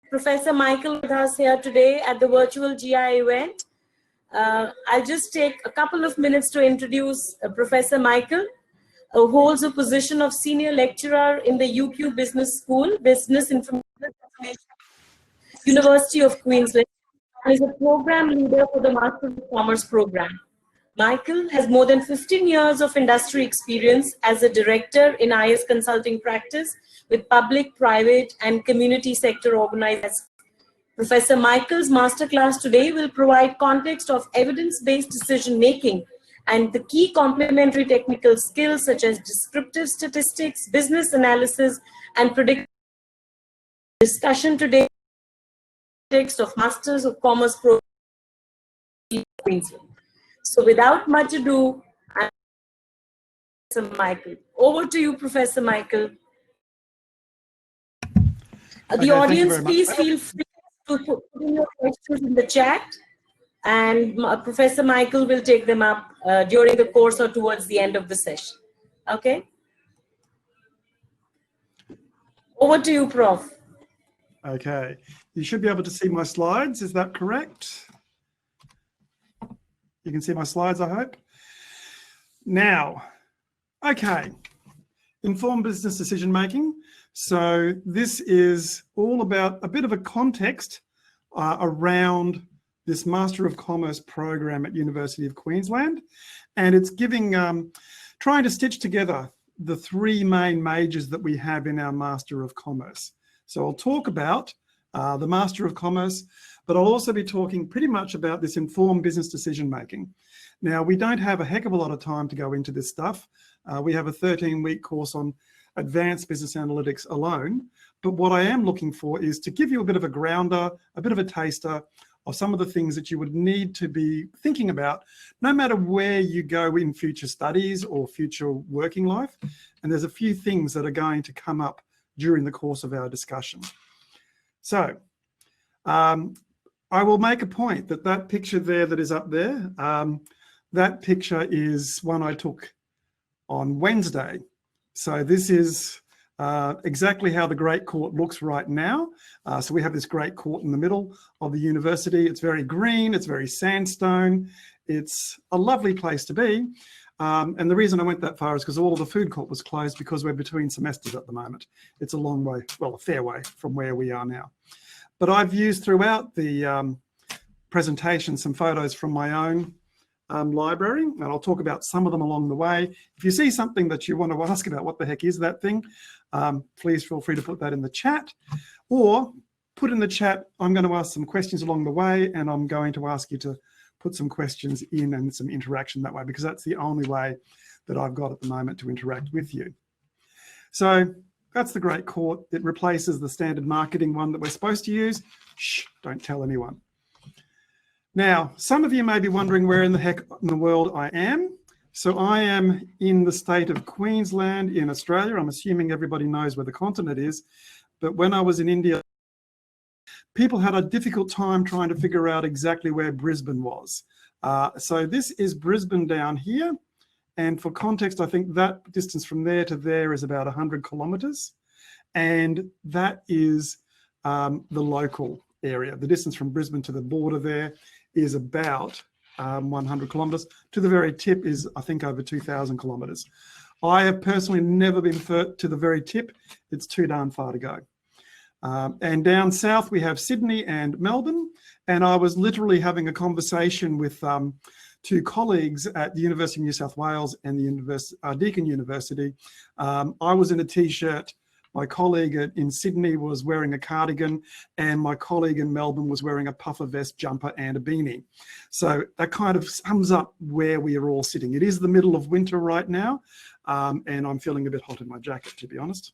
Professor Micheal with us here today at the virtual GI event. I'll just take a couple of minutes to introduce Professor Micheal, who holds a position of Senior Lecturer in the UQ Business School, Business Information, University of Queensland, and is a Program Leader for the Master of Commerce program. Micheal has more than 15 years of industry experience as a Director in IS Consulting Practice with public, private, and community sector organizations. Professor Micheal's masterclass today will provide context of evidence-based decision-making and the key complementary technical skills such as descriptive statistics, business analysis, and prediction. Discussion today context of Masters of Commerce program in Queensland. So without much ado, Professor Micheal. Over to you, Professor Micheal. The audience, please feel free to put in your questions in the chat, and Professor Micheal will take them up during the course or towards the end of the session. Okay? Over to you, Prof. Okay. You should be able to see my slides. Is that correct? You can see my slides, I hope. Now, okay. Informed business decision making. So this is all about a bit of a context around this Master of Commerce program at University of Queensland. And it's giving, trying to stitch together the three main majors that we have in our Master of Commerce. So I'll talk about the Master of Commerce, but I'll also be talking pretty much about this informed business decision making. Now, we don't have a heck of a lot of time to go into this stuff. We have a 13-week course on advanced business analytics alone, but what I am looking for is to give you a bit of a grounder, a bit of a taster of some of the things that you would need to be thinking about, no matter where you go in future studies or future working life. And there's a few things that are going to come up during the course of our discussion. So I will make a point that that picture there that is up there, that picture is one I took on Wednesday. So this is exactly how the Great Court looks right now. So we have this Great Court in the middle of the university. It's very green, it's very sandstone. It's a lovely place to be. And the reason I went that far is because all of the food court was closed because we're between semesters at the moment. It's a long way, well, a fair way from where we are now. But I've used throughout the presentation some photos from my own library, and I'll talk about some of them along the way. If you see something that you want to ask about, what the heck is that thing, please feel free to put that in the chat, or put in the chat, I'm going to ask some questions along the way, and I'm going to ask you to put some questions in and some interaction that way, because that's the only way that I've got at the moment to interact with you. So that's the Great Court. It replaces the standard marketing one that we're supposed to use. Shh, don't tell anyone. Now, some of you may be wondering where in the heck in the world I am. So I am in the state of Queensland in Australia. I'm assuming everybody knows where the continent is. But when I was in India, people had a difficult time trying to figure out exactly where Brisbane was. So this is Brisbane down here. And for context, I think that distance from there to there is about 100 kilometres. And that is the local area. The distance from Brisbane to the border there is about 100 kilometres. To the very tip is, I think, over 2,000 kilometres. I have personally never been to the very tip. It's too darn far to go. And down south, we have Sydney and Melbourne. And I was literally having a conversation with two colleagues at the University of New South Wales and the Deakin University. I was in a t-shirt. My colleague in Sydney was wearing a cardigan, and my colleague in Melbourne was wearing a puffer vest, jumper, and a beanie. So that kind of sums up where we are all sitting. It is the middle of winter right now, and I'm feeling a bit hot in my jacket, to be honest.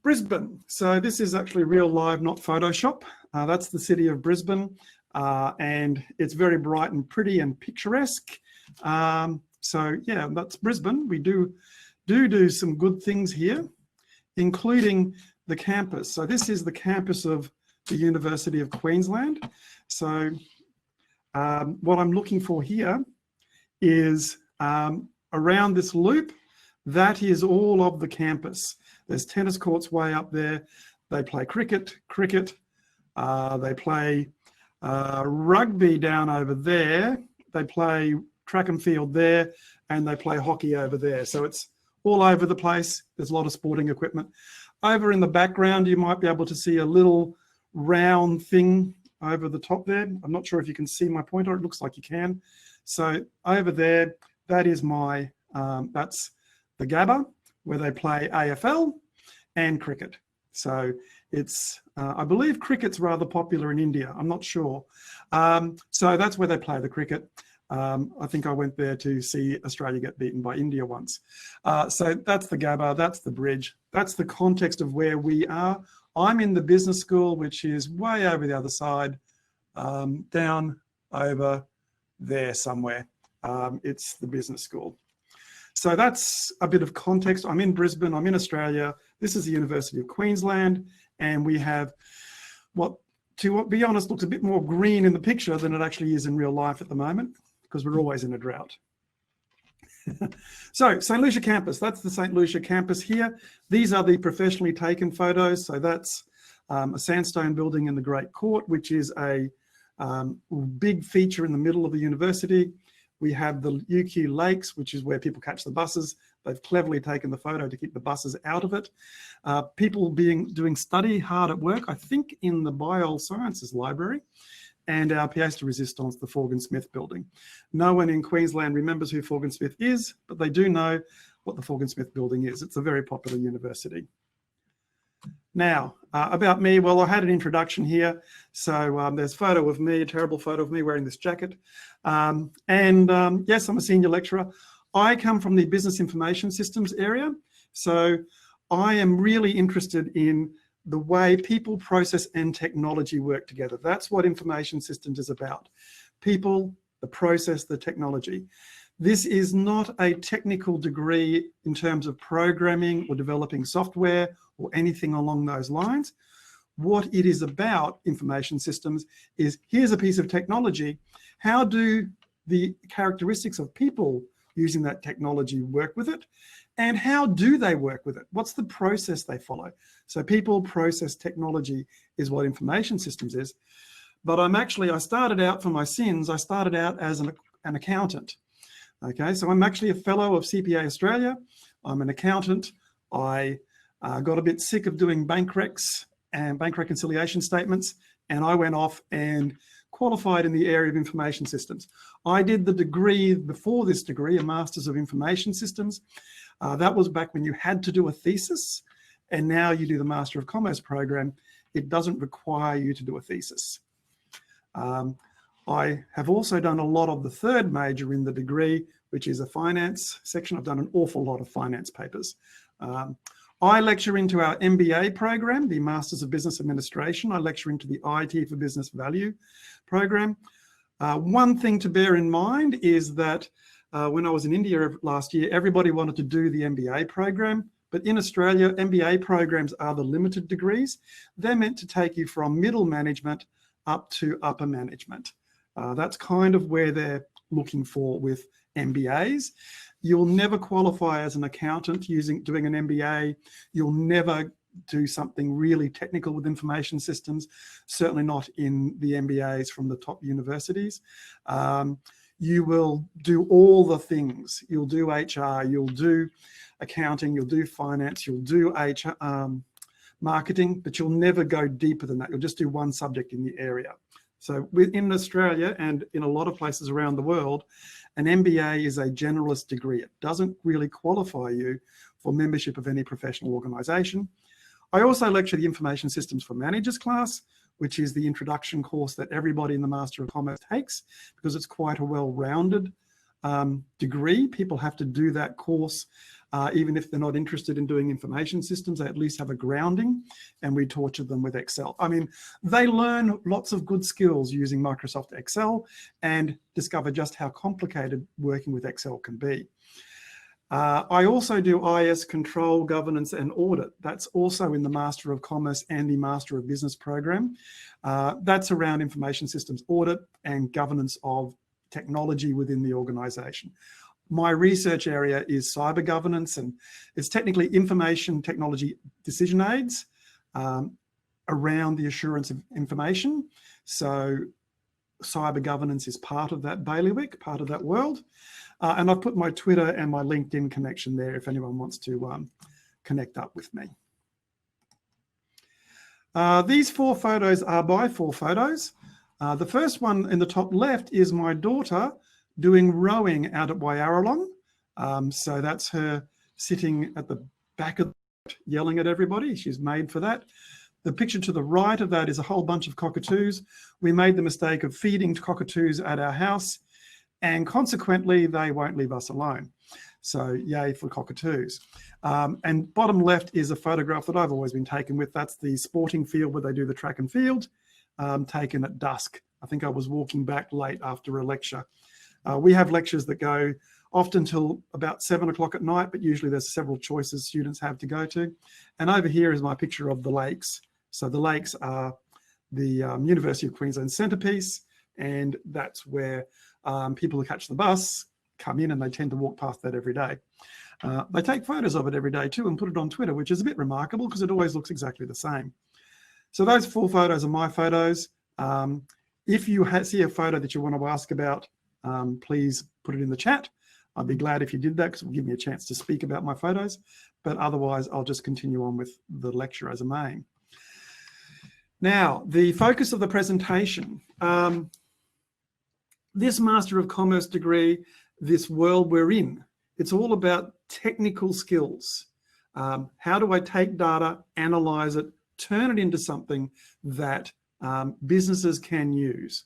Brisbane. So this is actually real live, not Photoshop. That's the city of Brisbane, and it's very bright and pretty and picturesque. So yeah, that's Brisbane. We do some good things here, including the campus. So this is the campus of the University of Queensland. So what I'm looking for here is around this loop, that is all of the campus. There's tennis courts way up there. they play cricket, they play rugby down over there, they play track and field there, and they play hockey over there. So it's all over the place. There's a lot of sporting equipment. Over in the background, you might be able to see a little round thing over the top there. I'm not sure if you can see my pointer. It looks like you can. So over there, that is my, that's the Gabba, where they play AFL and cricket. So it's, I believe cricket's rather popular in India. I'm not sure. So that's where they play the cricket. I think I went there to see Australia get beaten by India once. So that's the Gabba, that's the bridge. That's the context of where we are. I'm in the business school, which is way over the other side, down over there somewhere. It's the business school. So that's a bit of context. I'm in Brisbane, I'm in Australia. This is the University of Queensland, and we have what, to be honest, looks a bit more green in the picture than it actually is in real life at the moment, because we're always in a drought. So St. Lucia campus, that's the St. Lucia campus here. These are the professionally taken photos. So that's a sandstone building in the Great Court, which is a big feature in the middle of the university. We have the UQ Lakes, which is where people catch the buses. They've cleverly taken the photo to keep the buses out of it. People doing study hard at work, I think in the Biosciences Library, and our pièce de résistance, the Forgan Smith building. No one in Queensland remembers who Forgan Smith is, but they do know what the Forgan Smith building is. It's a very popular university. Now, about me, well, I had an introduction here. So there's a photo of me, a terrible photo of me wearing this jacket. Yes, I'm a senior lecturer. I come from the business information systems area. So I am really interested in the way people, process, and technology work together. That's what information systems is about. People, the process, the technology. This is not a technical degree in terms of programming or developing software or anything along those lines. What it is about, information systems, is here's a piece of technology. How do the characteristics of people using that technology work with it? And how do they work with it? What's the process they follow? So people, process, technology is what information systems is. But I started out, for my sins, I started out as an accountant. Okay, so I'm actually a fellow of CPA Australia. I'm an accountant. I got a bit sick of doing bank recs and bank reconciliation statements, and I went off and qualified in the area of information systems. I did the degree before this degree, a Master's of Information Systems. That was back when you had to do a thesis, and now you do the Master of Commerce program. It doesn't require you to do a thesis. I have also done a lot of the third major in the degree, which is a finance section. I've done an awful lot of finance papers. I lecture into our MBA program, the Masters of Business Administration. I lecture into the IT for Business Value program. One thing to bear in mind is that when I was in India last year, everybody wanted to do the MBA program. But in Australia, MBA programs are the limited degrees. They're meant to take you from middle management up to upper management. That's kind of where they're looking for with MBAs. You'll never qualify as an accountant doing an MBA. You'll never do something really technical with information systems, certainly not in the MBAs from the top universities. You will do all the things. You'll do HR, you'll do accounting, you'll do finance, you'll do marketing, but you'll never go deeper than that. You'll just do one subject in the area. So in Australia and in a lot of places around the world, an MBA is a generalist degree. It doesn't really qualify you for membership of any professional organisation. I also lecture the Information Systems for Managers class, which is the introduction course that everybody in the Master of Commerce takes, because it's quite a well-rounded degree. People have to do that course, even if they're not interested in doing information systems. They at least have a grounding, and we torture them with Excel. I mean, they learn lots of good skills using Microsoft Excel and discover just how complicated working with Excel can be. I also do IS control, governance, and audit. That's also in the Master of Commerce and the Master of Business program. That's around information systems audit and governance of technology within the organisation. My research area is cyber governance, and it's technically information technology decision aids. around the assurance of information. So cyber governance is part of that bailiwick, part of that world. And I've put my Twitter and my LinkedIn connection there if anyone wants to connect up with me. These 4 photos are by 4 photos. The first one in the top left is my daughter doing rowing out at Wyaralong. So that's her sitting at the back of the boat yelling at everybody. She's made for that. The picture to the right of that is a whole bunch of cockatoos. We made the mistake of feeding cockatoos at our house, and consequently, they won't leave us alone. So yay for cockatoos. And bottom left is a photograph that I've always been taken with. That's the sporting field where they do the track and field, taken at dusk. I think I was walking back late after a lecture. We have lectures that go often till about 7 o'clock at night, but usually there's several choices students have to go to. And over here is my picture of the lakes. So the lakes are the University of Queensland centrepiece, and that's where people who catch the bus come in, and they tend to walk past that every day. They take photos of it every day too and put it on Twitter, which is a bit remarkable because it always looks exactly the same. So those 4 photos are my photos. If you see a photo that you want to ask about, please put it in the chat. I'd be glad if you did that because it will give me a chance to speak about my photos. But otherwise, I'll just continue on with the lecture as a main. Now, the focus of the presentation. This Master of Commerce degree, this world we're in, it's all about technical skills. How do I take data, analyze it, turn it into something that businesses can use?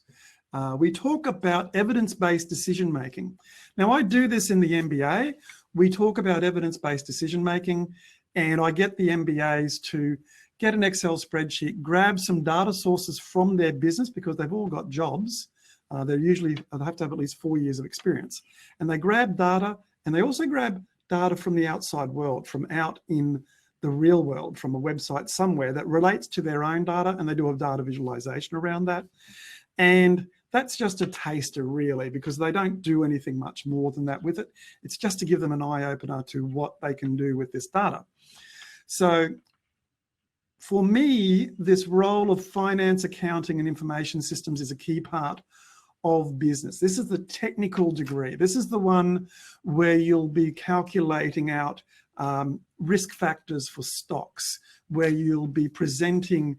We talk about evidence-based decision-making. Now, I do this in the MBA. We talk about evidence-based decision-making, and I get the MBAs to get an Excel spreadsheet, grab some data sources from their business because they've all got jobs. They have to have at least 4 years of experience. And they grab data, and they also grab data from the outside world, from out in the real world, from a website somewhere that relates to their own data, and they do a data visualization around that. And that's just a taster, really, because they don't do anything much more than that with it. It's just to give them an eye-opener to what they can do with this data. So for me, this role of finance, accounting, and information systems is a key part of business. This is the technical degree. This is the one where you'll be calculating out risk factors for stocks, where you'll be presenting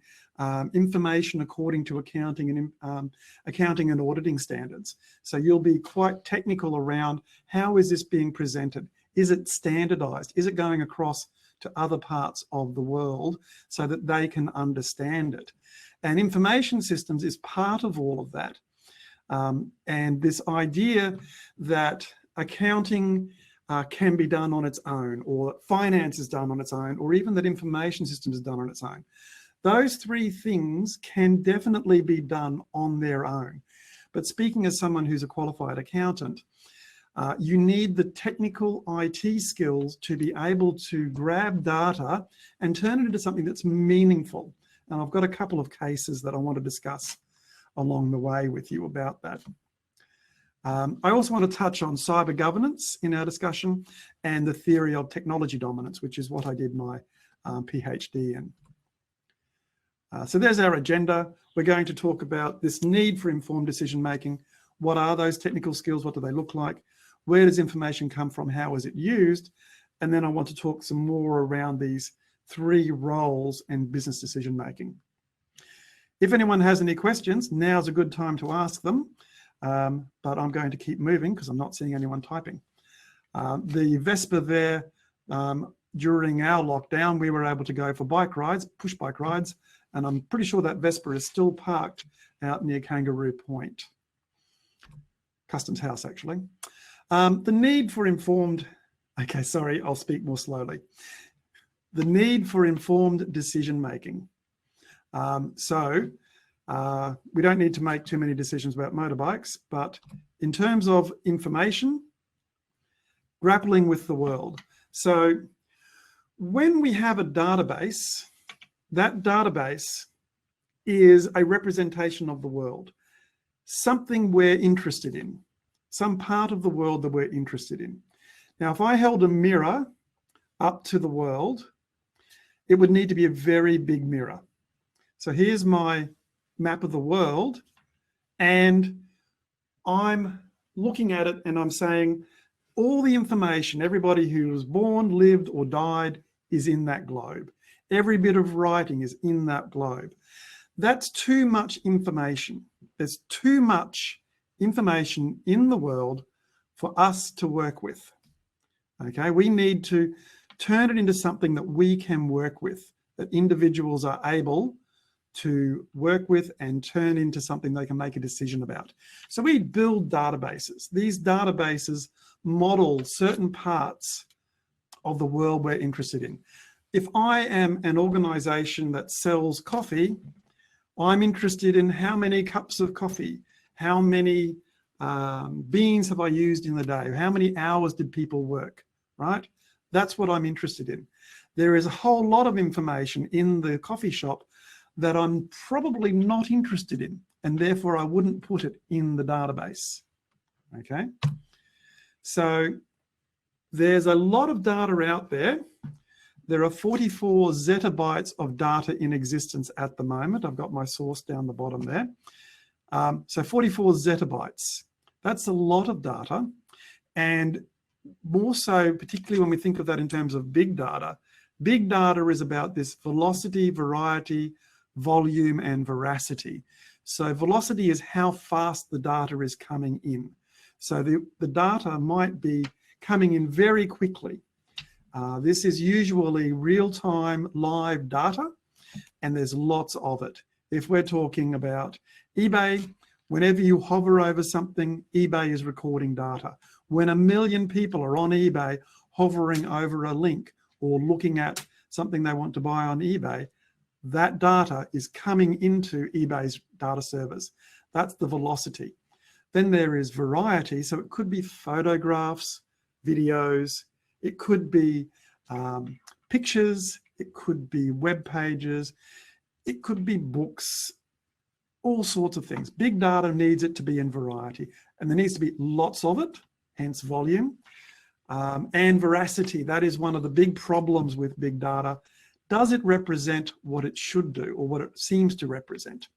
information according to accounting and auditing standards. So you'll be quite technical around how is this being presented? Is it standardized? Is it going across to other parts of the world so that they can understand it? And information systems is part of all of that. And this idea that accounting can be done on its own, or finance is done on its own, or even that information systems is done on its own. Those 3 things can definitely be done on their own. But speaking as someone who's a qualified accountant, you need the technical IT skills to be able to grab data and turn it into something that's meaningful. And I've got a couple of cases that I want to discuss along the way with you about that. I also want to touch on cyber governance in our discussion and the theory of technology dominance, which is what I did my PhD in. So there's our agenda. We're going to talk about this need for informed decision making. What are those technical skills? What do they look like? Where does information come from? How is it used? And then I want to talk some more around these 3 roles in business decision making. If anyone has any questions, now's a good time to ask them. But I'm going to keep moving because I'm not seeing anyone typing. The Vespa there, during our lockdown, we were able to go for bike rides, push bike rides, and I'm pretty sure that Vespa is still parked out near Kangaroo Point. Customs House, actually. The need for informed, okay, sorry, I'll speak more slowly. The need for informed decision making. We don't need to make too many decisions about motorbikes, but in terms of information, grappling with the world. So when we have a database, that database is a representation of the world, something we're interested in, some part of the world that we're interested in. Now, if I held a mirror up to the world, it would need to be a very big mirror. So here's my map of the world, and I'm looking at it and I'm saying all the information, everybody who was born, lived or died is in that globe. Every bit of writing is in that globe. That's too much information. There's too much information in the world for us to work with. Okay, we need to turn it into something that we can work with, that individuals are able to work with and turn into something they can make a decision about. So we build databases. These databases model certain parts of the world we're interested in. If I am an organization that sells coffee, I'm interested in how many cups of coffee, how many beans have I used in the day, how many hours did people work, right? That's what I'm interested in. There is a whole lot of information in the coffee shop that I'm probably not interested in, and therefore I wouldn't put it in the database, okay? So there's a lot of data out there. There are 44 zettabytes of data in existence at the moment. I've got my source down the bottom there. So 44 zettabytes, that's a lot of data. And more so, particularly when we think of that in terms of big data is about this velocity, variety, volume, and veracity. So velocity is how fast the data is coming in. So the data might be coming in very quickly. This is usually real-time live data, and there's lots of it. If we're talking about eBay, whenever you hover over something, eBay is recording data. When 1 million people are on eBay hovering over a link or looking at something they want to buy on eBay, that data is coming into eBay's data servers. That's the velocity. Then there is variety. So it could be photographs, videos, it could be pictures, it could be web pages, it could be books, all sorts of things. Big data needs it to be in variety, and there needs to be lots of it, hence volume. And veracity, that is one of the big problems with big data. Does it represent what it should do or what it seems to represent?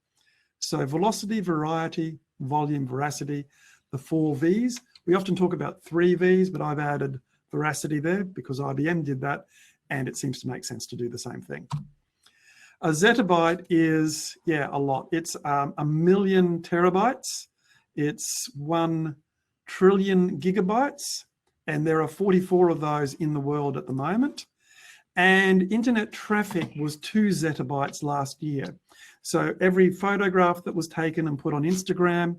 So velocity, variety, volume, veracity, the 4 V's. We often talk about 3 V's, but I've added veracity there because IBM did that, and it seems to make sense to do the same thing. A zettabyte is, yeah, a lot. It's 1 million terabytes. It's 1 trillion gigabytes, and there are 44 of those in the world at the moment. And internet traffic was 2 zettabytes last year. So every photograph that was taken and put on Instagram,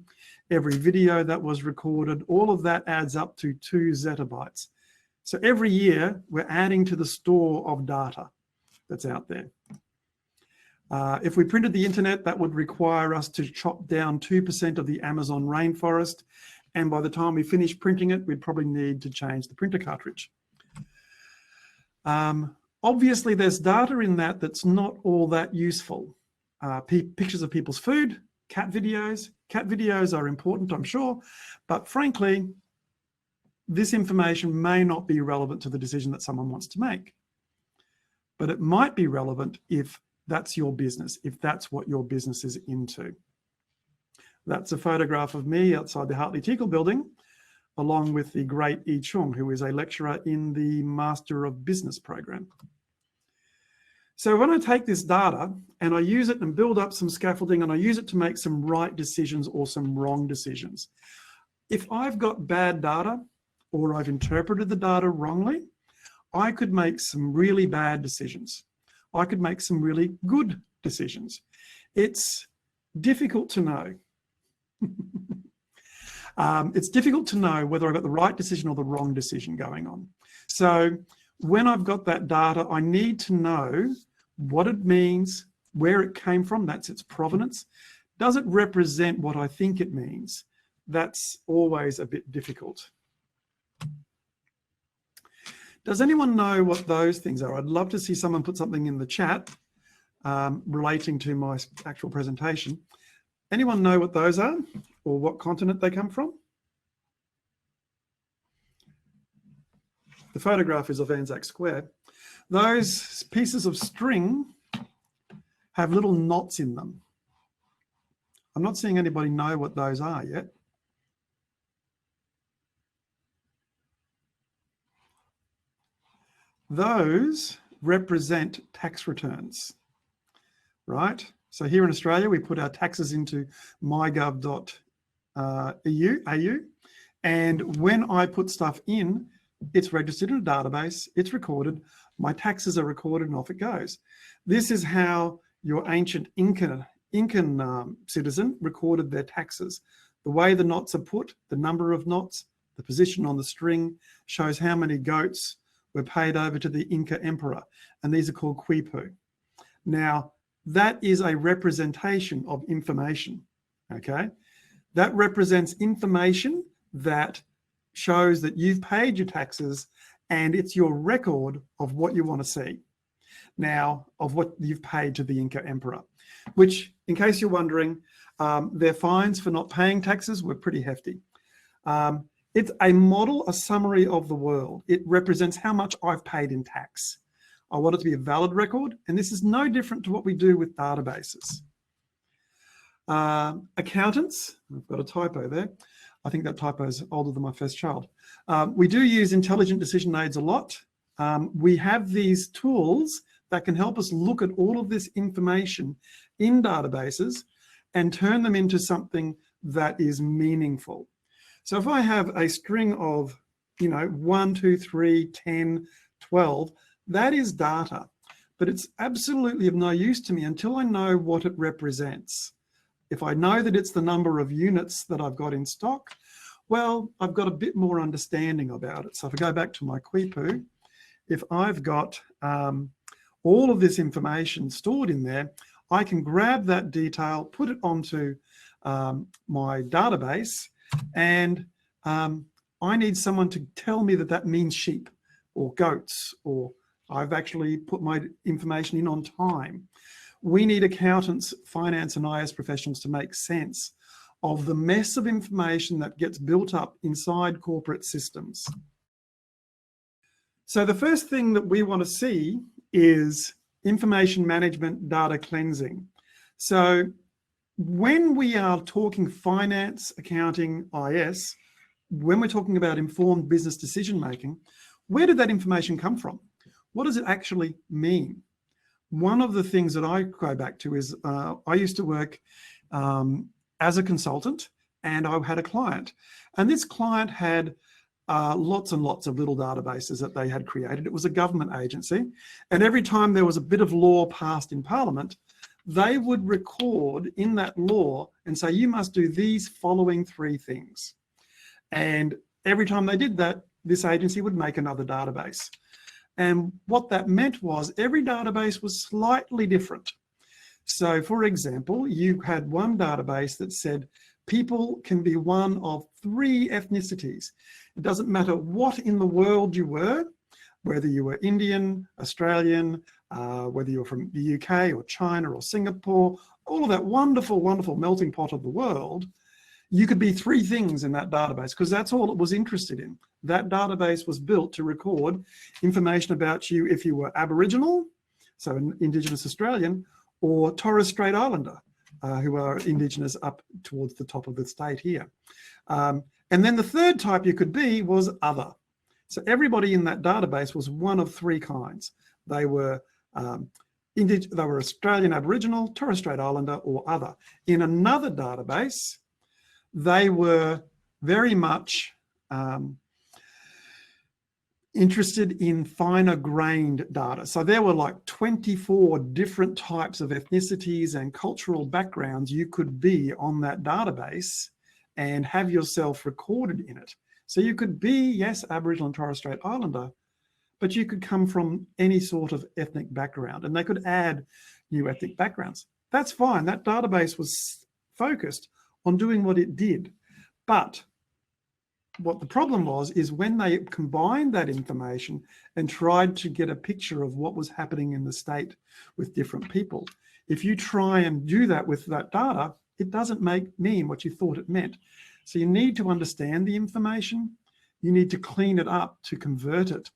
every video that was recorded, all of that adds up to 2 zettabytes. So every year we're adding to the store of data that's out there. If we printed the internet, that would require us to chop down 2% of the Amazon rainforest. And by the time we finish printing it, we'd probably need to change the printer cartridge. Obviously, there's data in that that's not all that useful. Pictures of people's food, cat videos. Cat videos are important, I'm sure, but frankly, this information may not be relevant to the decision that someone wants to make. But it might be relevant if that's your business, if that's what your business is into. That's a photograph of me outside the Hartley Teakle building, along with the great Yi Chung, who is a lecturer in the Master of Business program. So when I take this data and I use it and build up some scaffolding and I use it to make some right decisions or some wrong decisions, if I've got bad data or I've interpreted the data wrongly, I could make some really bad decisions. I could make some really good decisions. It's difficult to know. It's difficult to know whether I got the right decision or the wrong decision going on. So when I've got that data, I need to know what it means, where it came from, that's its provenance. Does it represent what I think it means? That's always a bit difficult. Does anyone know what those things are? I'd love to see someone put something in the chat relating to my actual presentation. Anyone know what those are or what continent they come from? The photograph is of Anzac Square. Those pieces of string have little knots in them. I'm not seeing anybody know what those are yet. Those represent tax returns, right? So here in Australia, we put our taxes into mygov.au, and when I put stuff in, it's registered in a database, it's recorded, my taxes are recorded, and off it goes. This is how your ancient Incan citizen recorded their taxes. The way the knots are put, the number of knots, the position on the string shows how many goats were paid over to the Inca emperor, and these are called quipu. Now, that is a representation of information, okay? That represents information that shows that you've paid your taxes, and it's your record of what you want to see. Now, of what you've paid to the Inca emperor, which, in case you're wondering, their fines for not paying taxes were pretty hefty. It's a model, a summary of the world. It represents how much I've paid in tax. I want it to be a valid record, and this is no different to what we do with databases. Accountants, I've got a typo there. I think that typo is older than my first child. We do use intelligent decision aids a lot. We have these tools that can help us look at all of this information in databases and turn them into something that is meaningful. So if I have a string of, 1, 2, 3, 10, 12, that is data, but it's absolutely of no use to me until I know what it represents. If I know that it's the number of units that I've got in stock, well, I've got a bit more understanding about it. So if I go back to my quipu, if I've got all of this information stored in there, I can grab that detail, put it onto my database, and I need someone to tell me that that means sheep or goats, or I've actually put my information in on time. We need accountants, finance and IS professionals to make sense of the mess of information that gets built up inside corporate systems. So the first thing that we want to see is information management, data cleansing. So when we are talking finance, accounting, IS, when we're talking about informed business decision making, where did that information come from? What does it actually mean? One of the things that I go back to is I used to work as a consultant, and I had a client, and this client had lots and lots of little databases that they had created. It was a government agency, and every time there was a bit of law passed in Parliament, they would record in that law and say, you must do these following 3 things. And every time they did that, this agency would make another database. And what that meant was every database was slightly different. So for example, you had one database that said people can be one of 3 ethnicities. It doesn't matter what in the world you were, whether you were Indian, Australian, whether you're from the UK or China or Singapore, all of that wonderful, wonderful melting pot of the world, you could be 3 things in that database because that's all it was interested in. That database was built to record information about you if you were Aboriginal, so an Indigenous Australian, or Torres Strait Islander, who are Indigenous up towards the top of the state here. And then the third type you could be was other. So everybody in that database was one of 3 kinds. They were Australian Aboriginal, Torres Strait Islander, or other. In another database, they were very much interested in finer grained data. So there were like 24 different types of ethnicities and cultural backgrounds you could be on that database and have yourself recorded in it. So you could be, yes, Aboriginal and Torres Strait Islander, but you could come from any sort of ethnic background, and they could add new ethnic backgrounds. That's fine. That database was focused on doing what it did. But what the problem was is when they combined that information and tried to get a picture of what was happening in the state with different people, if you try and do that with that data, it doesn't mean what you thought it meant. So you need to understand the information. You need to clean it up, to convert it,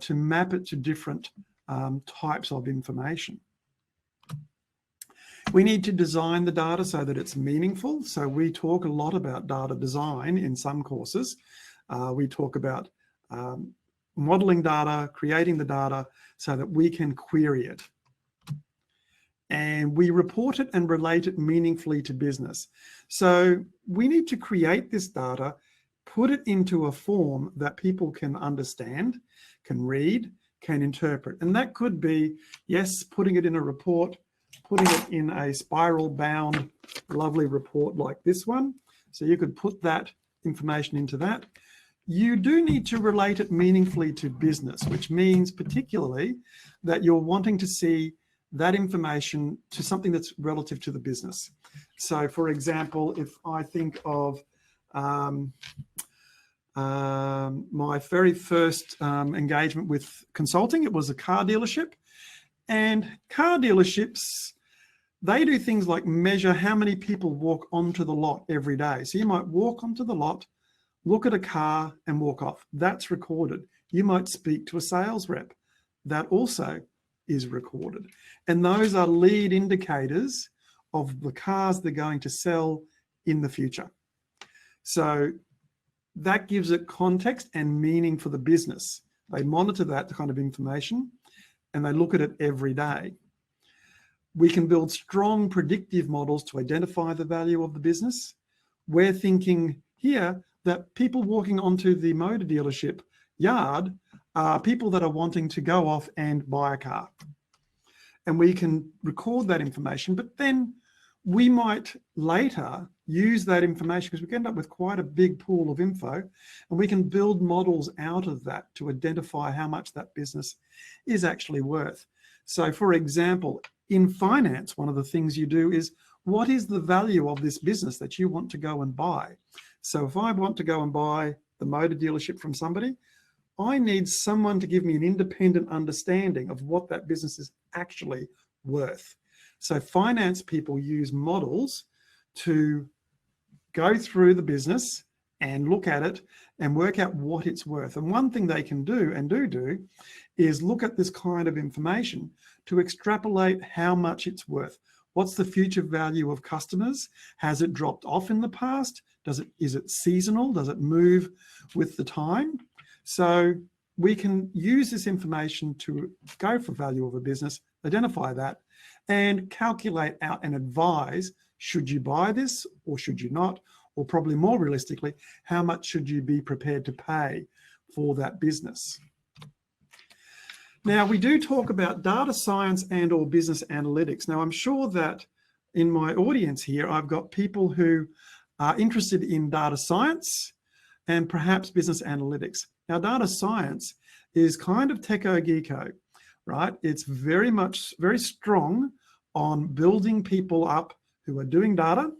to map it to different types of information. We need to design the data so that it's meaningful. So we talk a lot about data design in some courses. We talk about modeling data, creating the data so that we can query it. And we report it and relate it meaningfully to business. So we need to create this data, put it into a form that people can understand, can read, can interpret. And that could be, yes, putting it in a report, putting it in a spiral bound, lovely report like this one. So you could put that information into that. You do need to relate it meaningfully to business, which means particularly that you're wanting to see that information to something that's relative to the business. So for example, if I think of my very first engagement with consulting, it was a car dealership. And car dealerships, they do things like measure how many people walk onto the lot every day. So you might walk onto the lot, look at a car and walk off. That's recorded. You might speak to a sales rep. That also is recorded. And those are lead indicators of the cars they're going to sell in the future. So that gives it context and meaning for the business. They monitor that kind of information and they look at it every day. We can build strong predictive models to identify the value of the business. We're thinking here that people walking onto the motor dealership yard are people that are wanting to go off and buy a car. And we can record that information, but then we might later use that information because we can end up with quite a big pool of info, and we can build models out of that to identify how much that business is actually worth. So for example, in finance, one of the things you do is, what is the value of this business that you want to go and buy? So if I want to go and buy the motor dealership from somebody, I need someone to give me an independent understanding of what that business is actually worth. So finance people use models to go through the business and look at it and work out what it's worth. And one thing they can do and do is look at this kind of information to extrapolate how much it's worth. What's the future value of customers? Has it dropped off in the past? Is it seasonal? Does it move with the time? So we can use this information to go for value of a business, identify that, and calculate out and advise, should you buy this or should you not? Or probably more realistically, how much should you be prepared to pay for that business? Now, we do talk about data science and or business analytics. Now, I'm sure that in my audience here, I've got people who are interested in data science and perhaps business analytics. Now, data science is kind of techo-geeko, right? It's very strong on building people up who are doing data,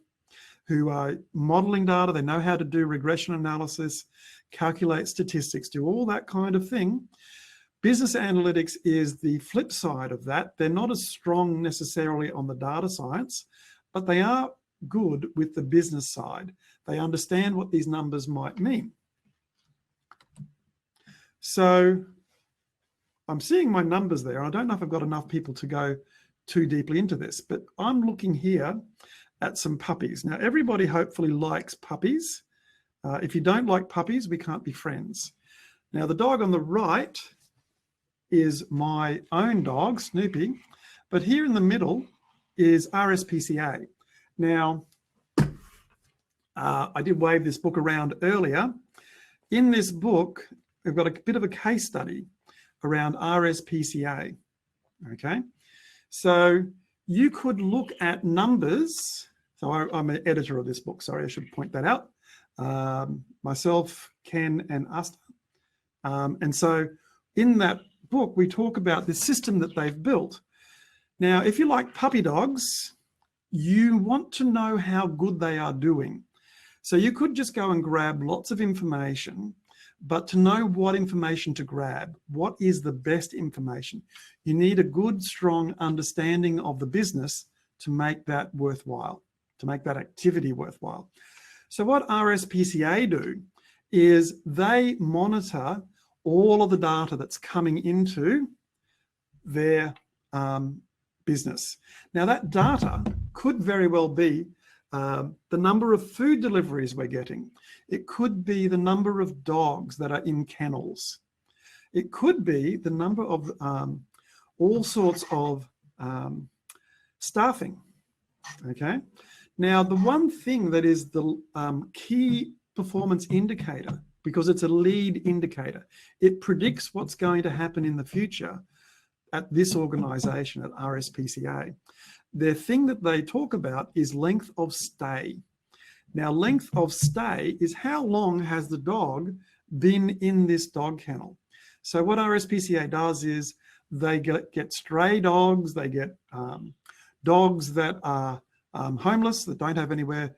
who are modeling data. They know how to do regression analysis, calculate statistics, do all that kind of thing. Business analytics is the flip side of that. They're not as strong necessarily on the data science, but they are good with the business side. They understand what these numbers might mean. So I'm seeing my numbers there. I don't know if I've got enough people to go too deeply into this, but I'm looking here at some puppies. Now, everybody hopefully likes puppies. If you don't like puppies, we can't be friends. Now, the dog on the right is my own dog, Snoopy, but here in the middle is RSPCA. Now, I did wave this book around earlier. In this book, we've got a bit of a case study around RSPCA, okay? So you could look at numbers. So I'm an editor of this book, sorry, I should point that out. Myself, Ken, and Asta. And so in that book, we talk about the system that they've built. Now, if you like puppy dogs, you want to know how good they are doing. So you could just go and grab lots of information, but to know what information to grab, what is the best information, you need a good, strong understanding of the business to make that worthwhile, to make that activity worthwhile. So what RSPCA do is they monitor all of the data that's coming into their business. Now that data could very well be the number of food deliveries we're getting. It could be the number of dogs that are in kennels. It could be the number of all sorts of staffing, okay? Now, the one thing that is the key performance indicator, because it's a lead indicator, it predicts what's going to happen in the future at this organisation, at RSPCA. The thing that they talk about is length of stay. Now, length of stay is how long has the dog been in this dog kennel. So what RSPCA does is they get stray dogs, they get dogs that are homeless, that don't have anywhere,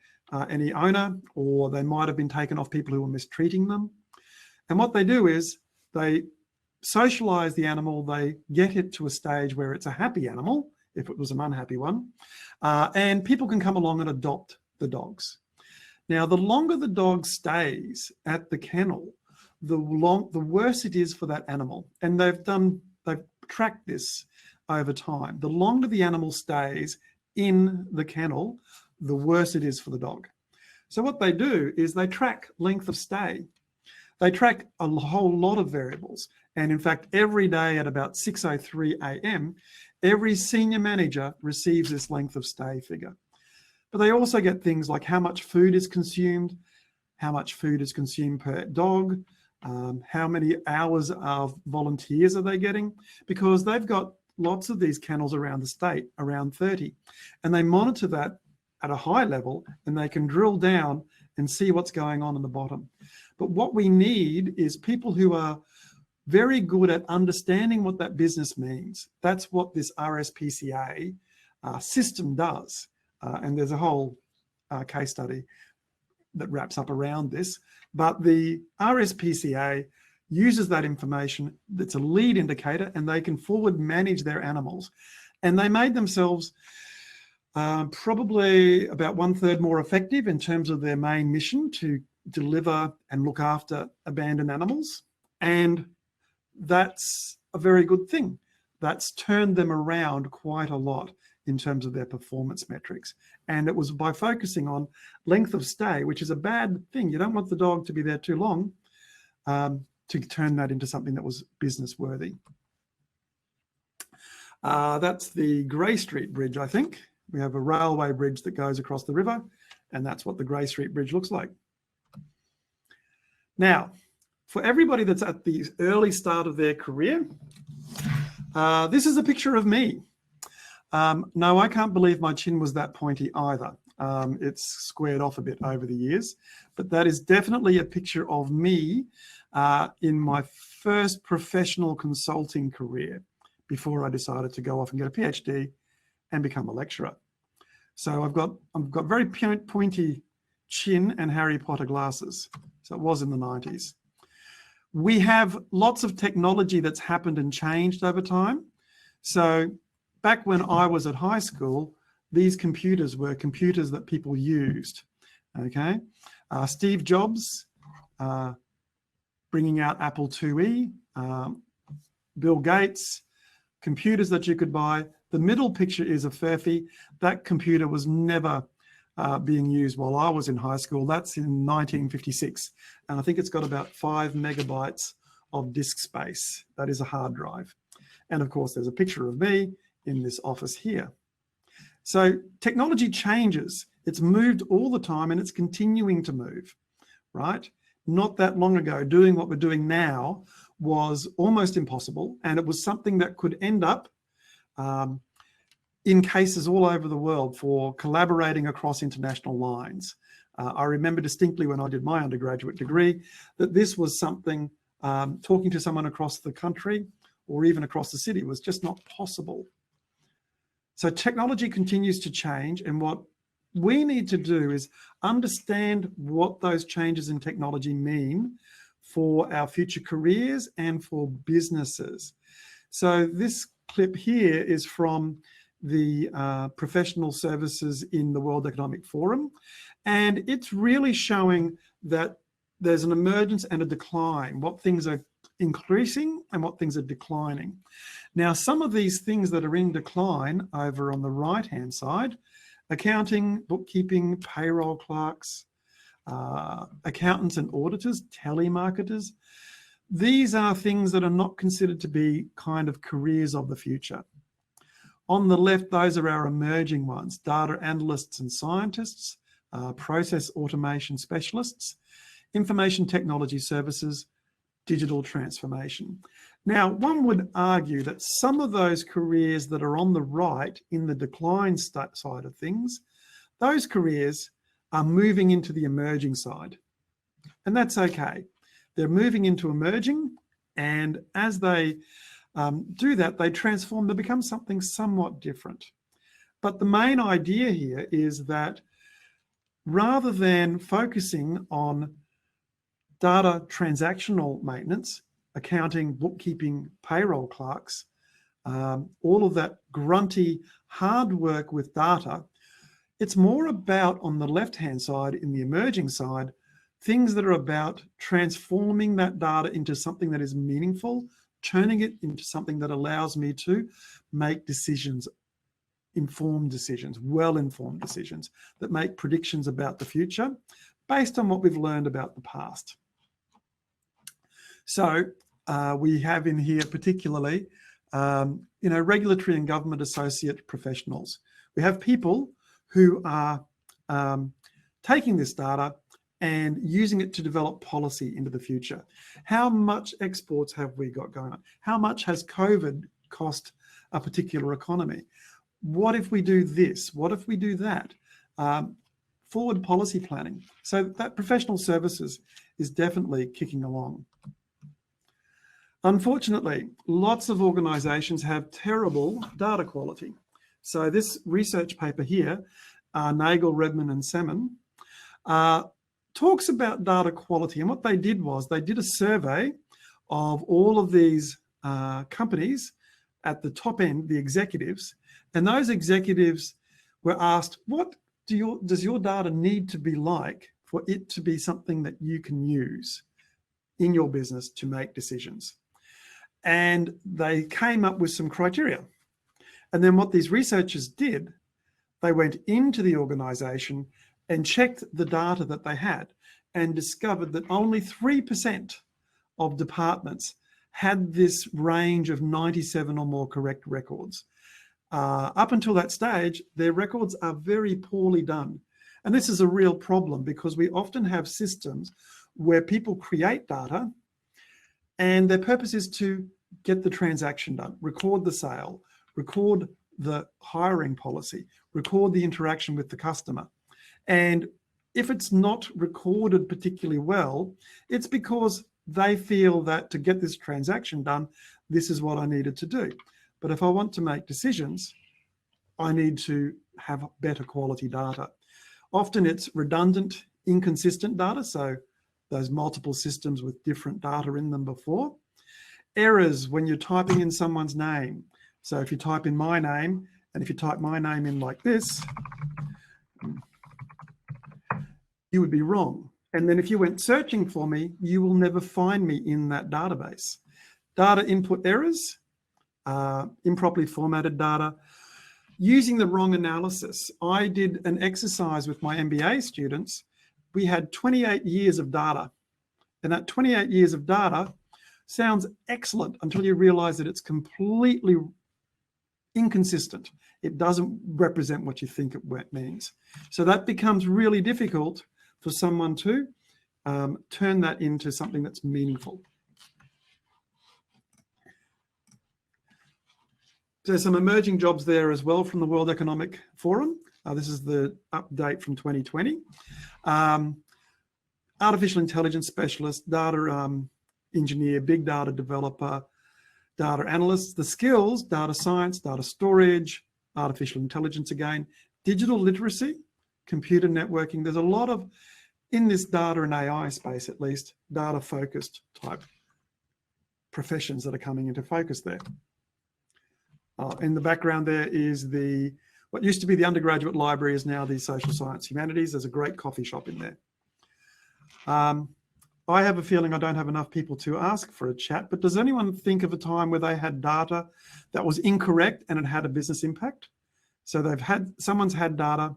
any owner, or they might have been taken off people who are mistreating them. And what they do is they socialize the animal, they get it to a stage where it's a happy animal, if it was an unhappy one, and people can come along and adopt the dogs. Now, the longer the dog stays at the kennel, the worse it is for that animal. And they've tracked this over time. The longer the animal stays in the kennel, the worse it is for the dog. So what they do is they track length of stay. They track a whole lot of variables. And in fact, every day at about 6:03 a.m., every senior manager receives this length of stay figure. But they also get things like how much food is consumed, how much food is consumed per dog, how many hours of volunteers are they getting, because they've got lots of these kennels around the state, around 30, and they monitor that at a high level, and they can drill down and see what's going on in the bottom. But what we need is people who are very good at understanding what that business means. That's what this RSPCA system does. And there's a whole case study that wraps up around this. But the RSPCA uses that information. That's a lead indicator, and they can forward manage their animals. And they made themselves probably about 1/3 more effective in terms of their main mission to deliver and look after abandoned animals. And that's a very good thing. That's turned them around quite a lot in terms of their performance metrics. And it was by focusing on length of stay, which is a bad thing. You don't want the dog to be there too long, to turn that into something that was business worthy. That's the Grey Street Bridge, I think. We have a railway bridge that goes across the river, and that's what the Grey Street Bridge looks like. Now, for everybody that's at the early start of their career, this is a picture of me. No, I can't believe my chin was that pointy either. It's squared off a bit over the years, but that is definitely a picture of me in my first professional consulting career before I decided to go off and get a PhD and become a lecturer. So I've got very pointy chin and Harry Potter glasses. So it was in the 90s. We have lots of technology that's happened and changed over time. So back when I was at high school, these computers were computers that people used, okay? Steve Jobs bringing out Apple IIe, Bill Gates, computers that you could buy. The middle picture is a Furphy. That computer was never being used while I was in high school. That's in 1956. And I think it's got about 5 megabytes of disk space. That is a hard drive. And of course, there's a picture of me in this office here. So technology changes. It's moved all the time, and it's continuing to move, right? Not that long ago, doing what we're doing now was almost impossible. And it was something that could end up in cases all over the world for collaborating across international lines. I remember distinctly when I did my undergraduate degree that this was something, talking to someone across the country or even across the city was just not possible. So technology continues to change, and what we need to do is understand what those changes in technology mean for our future careers and for businesses. So this clip here is from the professional services in the World Economic Forum, and it's really showing that there's an emergence and a decline, what things are increasing and what things are declining. Now, some of these things that are in decline over on the right-hand side, accounting, bookkeeping, payroll clerks, accountants and auditors, telemarketers, these are things that are not considered to be kind of careers of the future. On the left, those are our emerging ones: data analysts and scientists, process automation specialists, information technology services, digital transformation. Now, one would argue that some of those careers that are on the right in the decline side of things, those careers are moving into the emerging side. And that's okay. They're moving into emerging, and as they do that, they transform, they become something somewhat different. But the main idea here is that rather than focusing on data transactional maintenance, accounting, bookkeeping, payroll clerks, all of that grunty hard work with data, it's more about, on the left-hand side, in the emerging side, things that are about transforming that data into something that is meaningful, turning it into something that allows me to make decisions, informed decisions, well-informed decisions that make predictions about the future based on what we've learned about the past. So we have in here particularly, regulatory and government associate professionals. We have people who are taking this data and using it to develop policy into the future. How much exports have we got going on? How much has COVID cost a particular economy? What if we do this? What if we do that? Forward policy planning. So that professional services is definitely kicking along. Unfortunately, lots of organisations have terrible data quality. So this research paper here, Nagel, Redman and Salmon, talks about data quality. And what they did was they did a survey of all of these companies at the top end, the executives, and those executives were asked, what does your data need to be like for it to be something that you can use in your business to make decisions? And they came up with some criteria. And then what these researchers did, they went into the organisation and checked the data that they had and discovered that only 3% of departments had this range of 97 or more correct records. Up until that stage, their records are very poorly done. And this is a real problem because we often have systems where people create data and their purpose is to get the transaction done, record the sale, record the hiring policy, record the interaction with the customer. And if it's not recorded particularly well, it's because they feel that to get this transaction done, this is what I needed to do. But if I want to make decisions, I need to have better quality data. Often it's redundant, inconsistent data. So those multiple systems with different data in them before. Errors when you're typing in someone's name. So if you type in my name, and if you type my name in like this, you would be wrong. And then if you went searching for me, you will never find me in that database. Data input errors, improperly formatted data, using the wrong analysis. I did an exercise with my MBA students. We had 28 years of data. And that 28 years of data sounds excellent until you realize that it's completely inconsistent. It doesn't represent what you think it means. So that becomes really difficult for someone to turn that into something that's meaningful. There's some emerging jobs there as well from the World Economic Forum. This is the update from 2020. Artificial intelligence specialist, data engineer, big data developer, data analysts, the skills, data science, data storage, artificial intelligence again, digital literacy, computer networking. There's a lot of, in this data and AI space at least, data focused type professions that are coming into focus there. In the background there is what used to be the undergraduate library is now the social science humanities. There's a great coffee shop in there. I have a feeling I don't have enough people to ask for a chat, but does anyone think of a time where they had data that was incorrect and it had a business impact? So someone's had data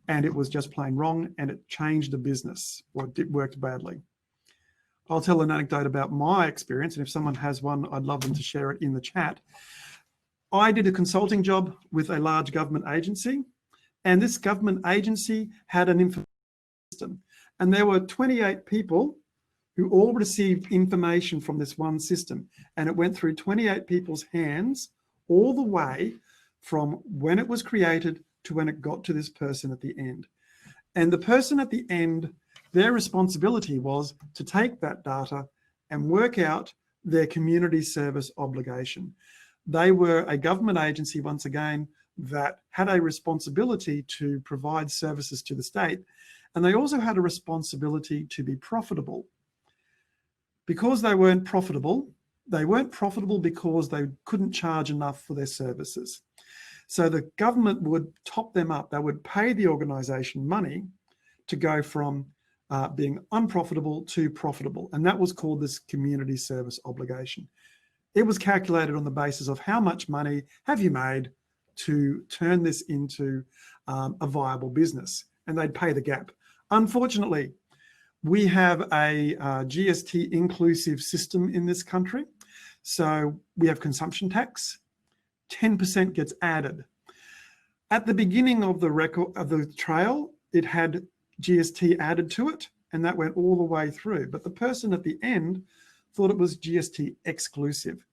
and it was just plain wrong and it changed the business or it worked badly. I'll tell an anecdote about my experience, and if someone has one, I'd love them to share it in the chat. I did a consulting job with a large government agency, and this government agency had an information system, and there were 28 people who all received information from this one system, and it went through 28 people's hands all the way from when it was created to when it got to this person at the end. And the person at the end, their responsibility was to take that data and work out their community service obligation. They were a government agency, once again, that had a responsibility to provide services to the state, and they also had a responsibility to be profitable. Because they weren't profitable because they couldn't charge enough for their services. So the government would top them up. They would pay the organisation money to go from being unprofitable to profitable. And that was called this community service obligation. It was calculated on the basis of how much money have you made to turn this into a viable business, and they'd pay the gap. Unfortunately, we have a GST inclusive system in this country. So we have consumption tax, 10% gets added. At the beginning of the trail, it had GST added to it, and that went all the way through. But the person at the end thought it was GST exclusive.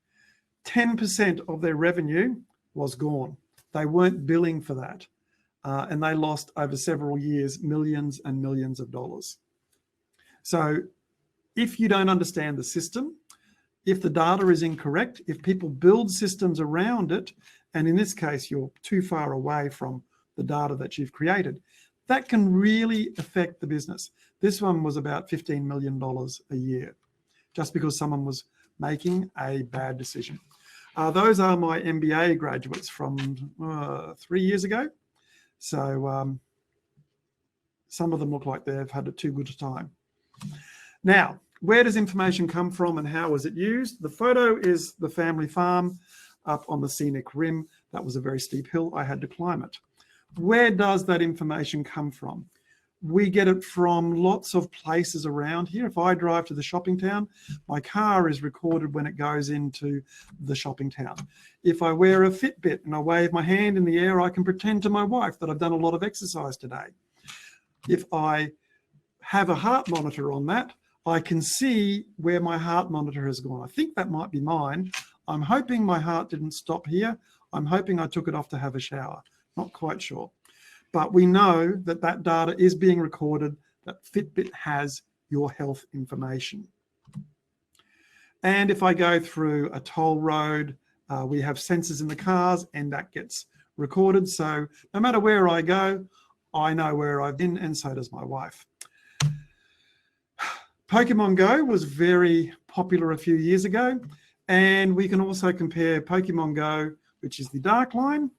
10% of their revenue was gone. They weren't billing for that. And they lost over several years, millions and millions of dollars. So if you don't understand the system, if the data is incorrect, if people build systems around it, and in this case, you're too far away from the data that you've created, that can really affect the business. This one was about $15 million a year, just because someone was making a bad decision. Those are my MBA graduates from 3 years ago. So some of them look like they've had a too good a time. Now, where does information come from and how was it used? The photo is the family farm up on the scenic rim. That was a very steep hill. I had to climb it. Where does that information come from? We get it from lots of places around here. If I drive to the shopping town, my car is recorded when it goes into the shopping town. If I wear a Fitbit and I wave my hand in the air, I can pretend to my wife that I've done a lot of exercise today. If I have a heart monitor on that, I can see where my heart monitor has gone. I think that might be mine. I'm hoping my heart didn't stop here. I'm hoping I took it off to have a shower. Not quite sure. But we know that that data is being recorded, that Fitbit has your health information. And if I go through a toll road, we have sensors in the cars and that gets recorded. So no matter where I go, I know where I've been, and so does my wife. Pokemon Go was very popular a few years ago, and we can also compare Pokemon Go, which is the dark line,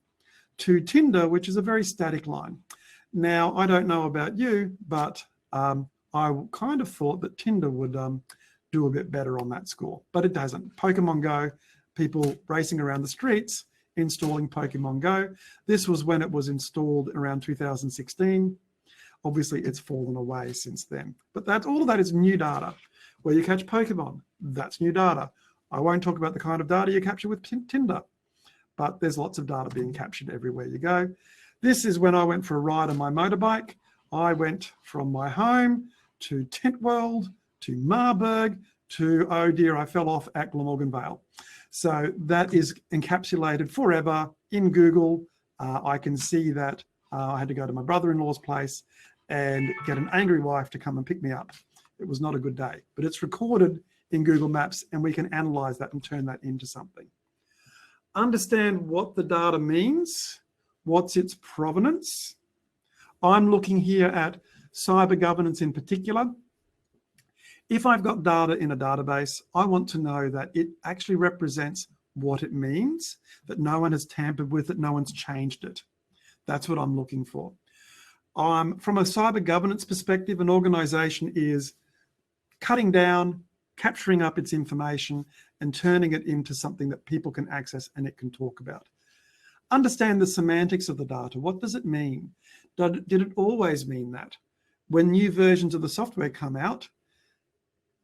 to Tinder, which is a very static line. Now, I don't know about you, but I kind of thought that Tinder would do a bit better on that score, but it doesn't. Pokemon Go, people racing around the streets, installing Pokemon Go. This was when it was installed around 2016. Obviously, it's fallen away since then. But all of that is new data. Where you catch Pokemon, that's new data. I won't talk about the kind of data you capture with Tinder, but there's lots of data being captured everywhere you go. This is when I went for a ride on my motorbike. I went from my home to Tent World, to Marburg, to, oh dear, I fell off at Glamorgan Vale. So that is encapsulated forever in Google. I can see that I had to go to my brother-in-law's place and get an angry wife to come and pick me up. It was not a good day, but it's recorded in Google Maps and we can analyze that and turn that into something. Understand what the data means, what's its provenance. I'm looking here at cyber governance in particular. If I've got data in a database, I want to know that it actually represents what it means, that no one has tampered with it, no one's changed it. That's what I'm looking for. From a cyber governance perspective, an organization is cutting down, capturing up its information and turning it into something that people can access and it can talk about. Understand the semantics of the data. What does it mean? Did it always mean that? When new versions of the software come out,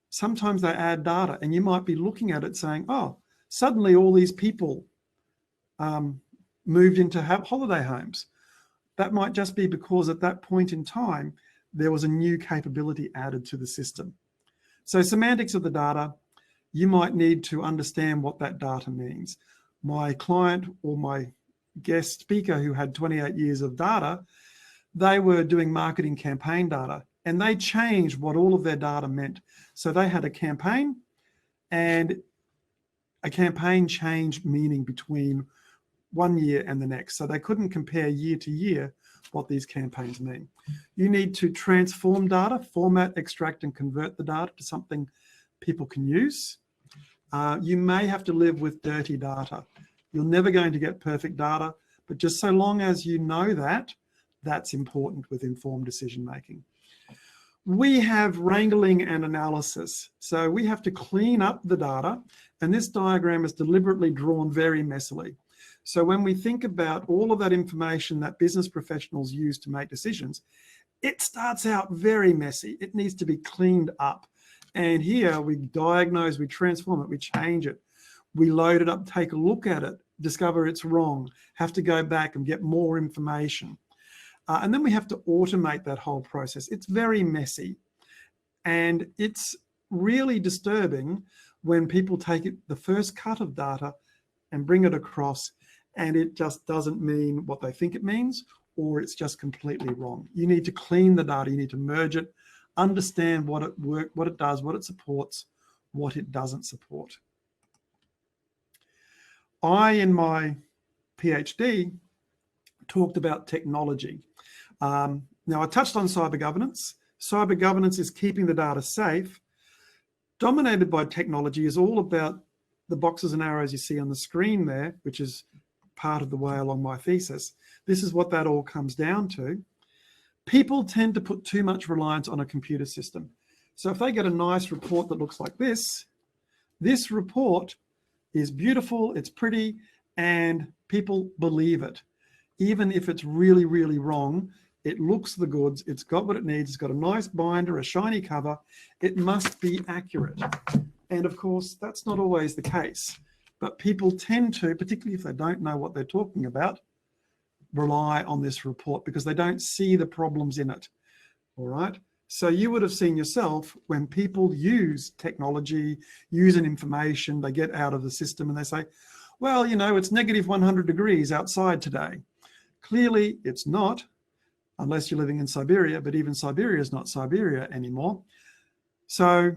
sometimes they add data and you might be looking at it saying, oh, suddenly all these people moved into holiday homes. That might just be because at that point in time, there was a new capability added to the system. So semantics of the data, you might need to understand what that data means. My client or my guest speaker who had 28 years of data, they were doing marketing campaign data and they changed what all of their data meant. So they had a campaign and a campaign changed meaning between 1 year and the next. So they couldn't compare year to year what these campaigns mean. You need to transform data, format, extract, and convert the data to something people can use. You may have to live with dirty data. You're never going to get perfect data, but just so long as you know that, that's important with informed decision making. We have wrangling and analysis. So we have to clean up the data, and this diagram is deliberately drawn very messily. So when we think about all of that information that business professionals use to make decisions, it starts out very messy. It needs to be cleaned up. And here we diagnose, we transform it, we change it. We load it up, take a look at it, discover it's wrong, have to go back and get more information. And then we have to automate that whole process. It's very messy. And it's really disturbing when people take it, the first cut of data and bring it across, and it just doesn't mean what they think it means, or it's just completely wrong. You need to clean the data, you need to merge it, understand what it does, what it supports, what it doesn't support. I, in my PhD, talked about technology. Now, I touched on cyber governance. Cyber governance is keeping the data safe. Dominated by technology is all about the boxes and arrows you see on the screen there, which is part of the way along my thesis. This is what that all comes down to. People tend to put too much reliance on a computer system. So if they get a nice report that looks like this report is beautiful, it's pretty, and people believe it. Even if it's really, really wrong, it looks the goods, it's got what it needs, it's got a nice binder, a shiny cover, it must be accurate. And of course, that's not always the case. But people tend to, particularly if they don't know what they're talking about, rely on this report because they don't see the problems in it. All right. So you would have seen yourself when people use technology, use an information, they get out of the system and they say, well, you know, it's negative 100 degrees outside today. Clearly it's not, unless you're living in Siberia, but even Siberia is not Siberia anymore. So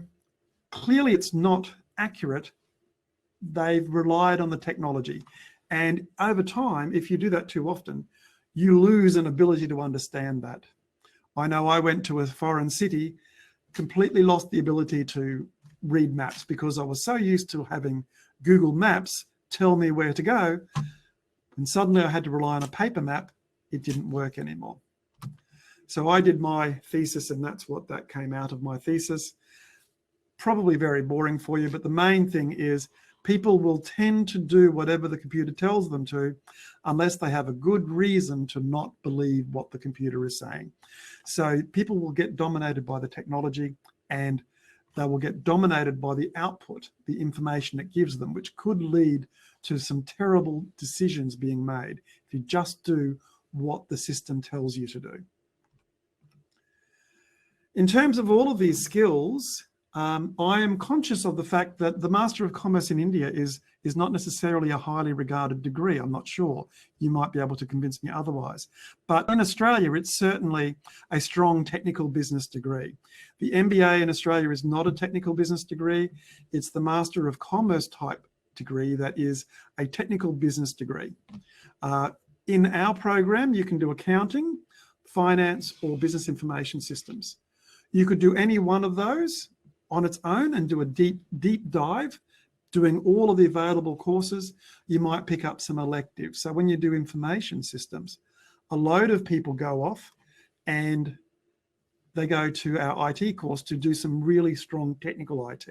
clearly it's not accurate. They've relied on the technology. And over time, if you do that too often, you lose an ability to understand that. I know I went to a foreign city, completely lost the ability to read maps because I was so used to having Google Maps tell me where to go. And suddenly I had to rely on a paper map. It didn't work anymore. So I did my thesis, and that's what that came out of my thesis. Probably very boring for you, but the main thing is people will tend to do whatever the computer tells them to unless they have a good reason to not believe what the computer is saying. So people will get dominated by the technology and they will get dominated by the output, the information it gives them, which could lead to some terrible decisions being made if you just do what the system tells you to do. In terms of all of these skills, I am conscious of the fact that the Master of Commerce in India is not necessarily a highly regarded degree. I'm not sure. You might be able to convince me otherwise. But in Australia, it's certainly a strong technical business degree. The MBA in Australia is not a technical business degree. It's the Master of Commerce type degree that is a technical business degree. In our program, you can do accounting, finance, or business information systems. You could do any one of those on its own and do a deep dive, doing all of the available courses. You might pick up some electives. So when you do information systems, a load of people go off and they go to our IT course to do some really strong technical IT.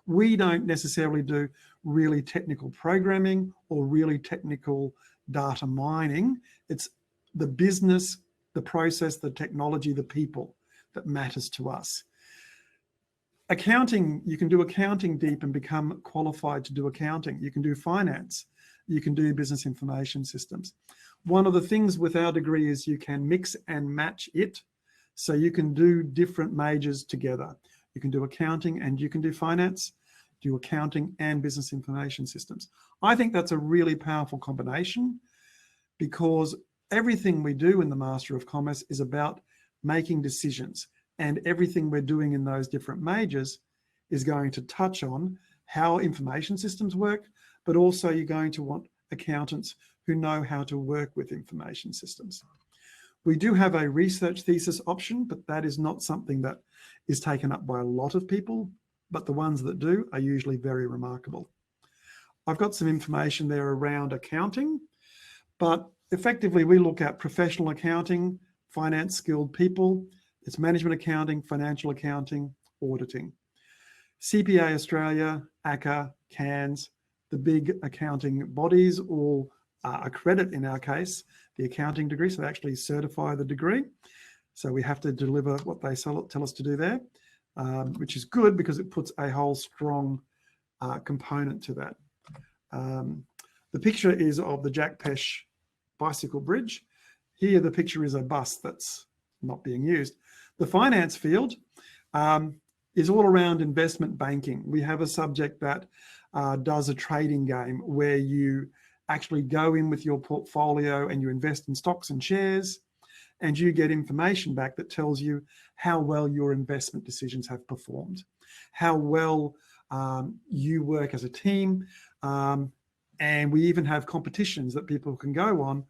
We don't necessarily do really technical programming or really technical data mining. It's the business, the process, the technology, the people that matters to us. Accounting, you can do accounting deep and become qualified to do accounting. You can do finance. You can do business information systems. One of the things with our degree is you can mix and match it. So you can do different majors together. You can do accounting and you can do finance, do accounting and business information systems. I think that's a really powerful combination because everything we do in the Master of Commerce is about making decisions, and everything we're doing in those different majors is going to touch on how information systems work, but also you're going to want accountants who know how to work with information systems. We do have a research thesis option, but that is not something that is taken up by a lot of people, but the ones that do are usually very remarkable. I've got some information there around accounting, but effectively we look at professional accounting, finance skilled people, it's management accounting, financial accounting, auditing. CPA Australia, ACCA, CANS, the big accounting bodies all accredit, in our case, the accounting degree, so they actually certify the degree. So we have to deliver what they tell us to do there, which is good because it puts a whole strong component to that. The picture is of the Jack Pesh bicycle bridge. Here the picture is a bus that's not being used. The finance field is all around investment banking. We have a subject that does a trading game where you actually go in with your portfolio and you invest in stocks and shares, and you get information back that tells you how well your investment decisions have performed, how well you work as a team, and we even have competitions that people can go on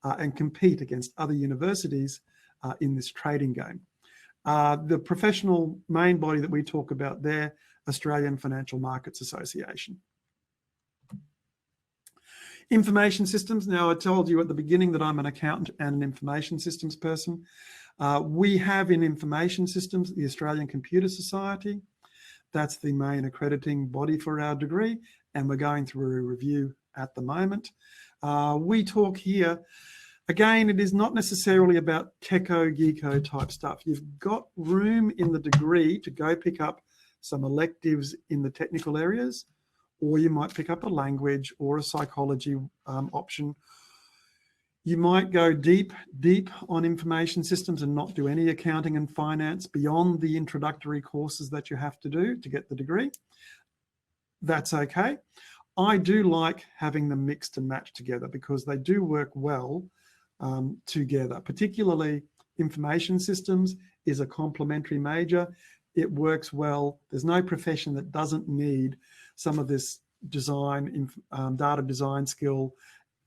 and compete against other universities in this trading game. The professional main body that we talk about there, Australian Financial Markets Association. Information systems. Now, I told you at the beginning that I'm an accountant and an information systems person. We have in information systems the Australian Computer Society. That's the main accrediting body for our degree, and we're going through a review at the moment. We talk here, again, it is not necessarily about techo, geeko type stuff. You've got room in the degree to go pick up some electives in the technical areas, or you might pick up a language or a psychology option. You might go deep on information systems and not do any accounting and finance beyond the introductory courses that you have to do to get the degree. That's okay. I do like having them mixed and matched together because they do work well together. Particularly information systems is a complementary major. It works well. There's no profession that doesn't need some of this design, data design skill,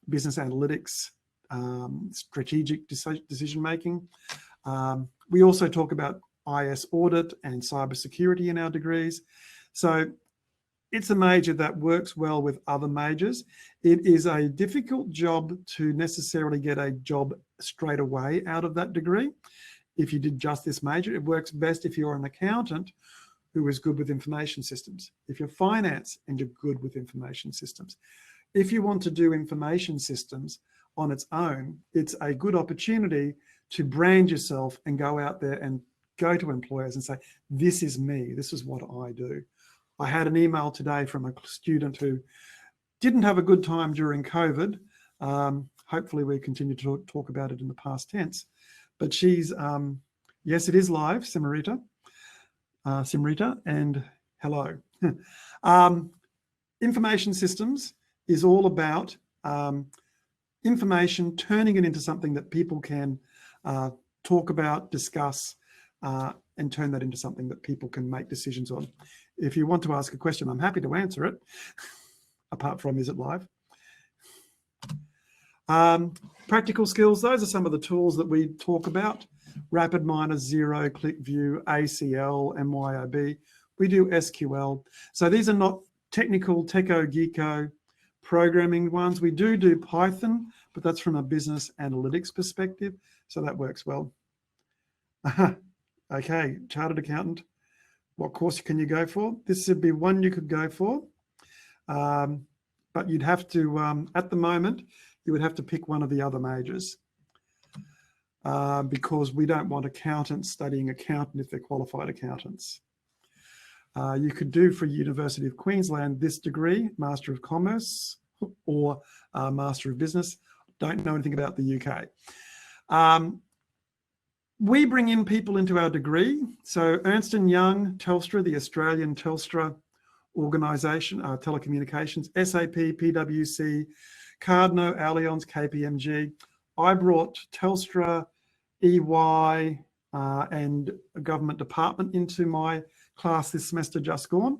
business analytics, strategic decision-making. We also talk about IS audit and cybersecurity in our degrees. So it's a major that works well with other majors. It is a difficult job to necessarily get a job straight away out of that degree. If you did just this major, it works best if you're an accountant who is good with information systems. If you're finance and you're good with information systems. If you want to do information systems on its own, it's a good opportunity to brand yourself and go out there and go to employers and say, this is me, this is what I do. I had an email today from a student who didn't have a good time during COVID. Hopefully we continue to talk about it in the past tense. But she's, yes, it is live, Simrita, and hello. Information systems is all about information, turning it into something that people can talk about, discuss, and turn that into something that people can make decisions on. If you want to ask a question, I'm happy to answer it, apart from, is it live? Practical skills, those are some of the tools that we talk about. RapidMiner, Xero, ClickView, ACL, MYOB. We do SQL. So these are not technical, techo, geeko, programming ones. We do Python, but that's from a business analytics perspective. So that works well. Okay, chartered accountant. What course can you go for? This would be one you could go for, but you'd have to, at the moment, you would have to pick one of the other majors because we don't want accountants studying accountant if they're qualified accountants. You could do for University of Queensland this degree, Master of Commerce or Master of Business. Don't know anything about the UK. We bring in people into our degree. So Ernst & Young, Telstra, the Australian Telstra organisation, telecommunications, SAP, PwC, Cardno, Allianz, KPMG. I brought Telstra, EY, and a government department into my class this semester just gone.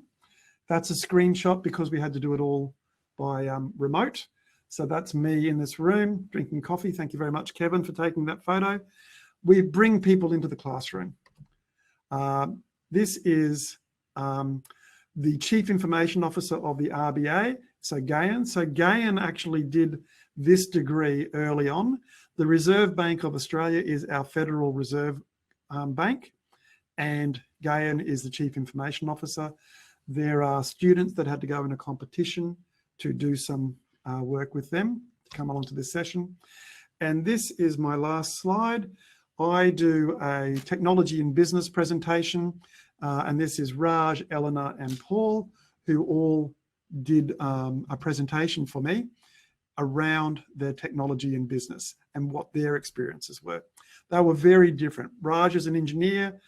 That's a screenshot because we had to do it all by remote. So that's me in this room drinking coffee. Thank you very much, Kevin, for taking that photo. We bring people into the classroom. This is the Chief Information Officer of the RBA, so Gayan. So Gayan actually did this degree early on. The Reserve Bank of Australia is our Federal Reserve Bank, and Gayan is the Chief Information Officer. There are students that had to go in a competition to do some work with them to come along to this session. And this is my last slide. I do a technology and business presentation, and this is Raj, Eleanor, and Paul, who all did a presentation for me around their technology and business and what their experiences were. They were very different. Raj is an engineer.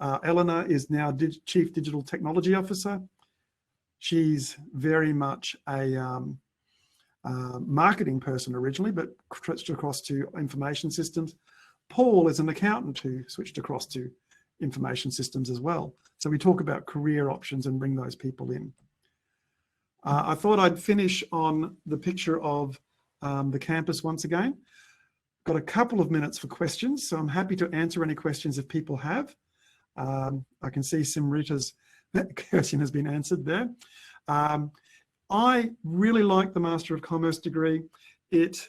Eleanor is now Chief Digital Technology Officer. She's very much a marketing person originally, but switched across to information systems. Paul is an accountant who switched across to information systems as well. So we talk about career options and bring those people in. I thought I'd finish on the picture of the campus once again. Got a couple of minutes for questions, so I'm happy to answer any questions if people have. I can see Simrita's question has been answered there. I really like the Master of Commerce degree. It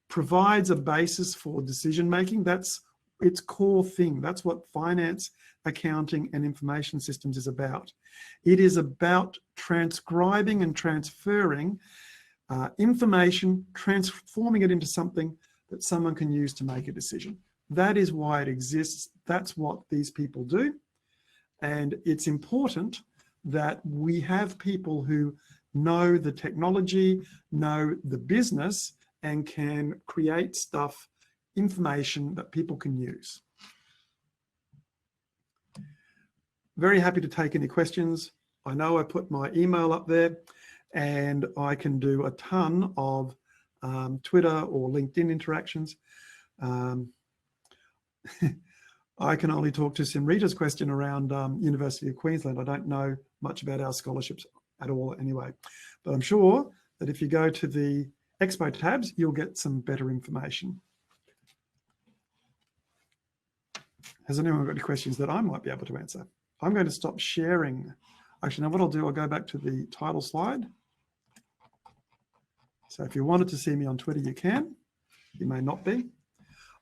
provides a basis for decision making. That's its core thing. That's what finance, accounting, and information systems is about. It is about transcribing and transferring information, transforming it into something that someone can use to make a decision. That is why it exists. That's what these people do. And it's important that we have people who know the technology, know the business, and can create stuff, information that people can use. Very happy to take any questions. I know I put my email up there, and I can do a ton of Twitter or LinkedIn interactions. I can only talk to Simrita's question around University of Queensland. I don't know much about our scholarships at all anyway, but I'm sure that if you go to the Expo tabs, you'll get some better information. Has anyone got any questions that I might be able to answer? I'm going to stop sharing. Actually, now what I'll do, I'll go back to the title slide. So if you wanted to see me on Twitter, you can. You may not be.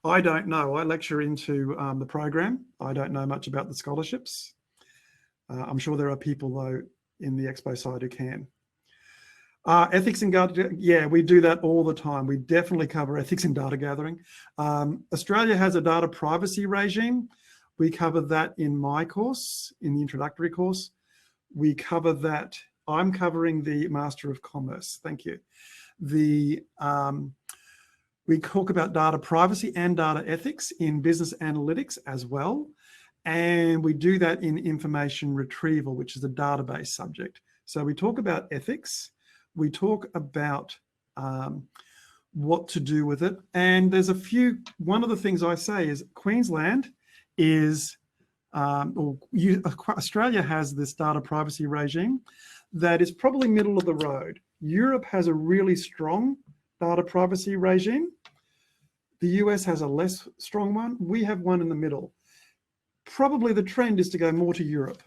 I don't know. I lecture into the program. I don't know much about the scholarships. I'm sure there are people, though, in the Expo side who can. Ethics in data, yeah, we do that all the time. We definitely cover ethics in data gathering. Australia has a data privacy regime. We cover that in my course, in the introductory course. We cover that. I'm covering the Master of Commerce. Thank you. We talk about data privacy and data ethics in business analytics as well. And we do that in information retrieval, which is a database subject. So we talk about ethics. We talk about what to do with it. And there's a few, one of the things I say is Queensland is, Australia has this data privacy regime that is probably middle of the road. Europe has a really strong data privacy regime. The US has a less strong one. We have one in the middle. Probably the trend is to go more to Europe.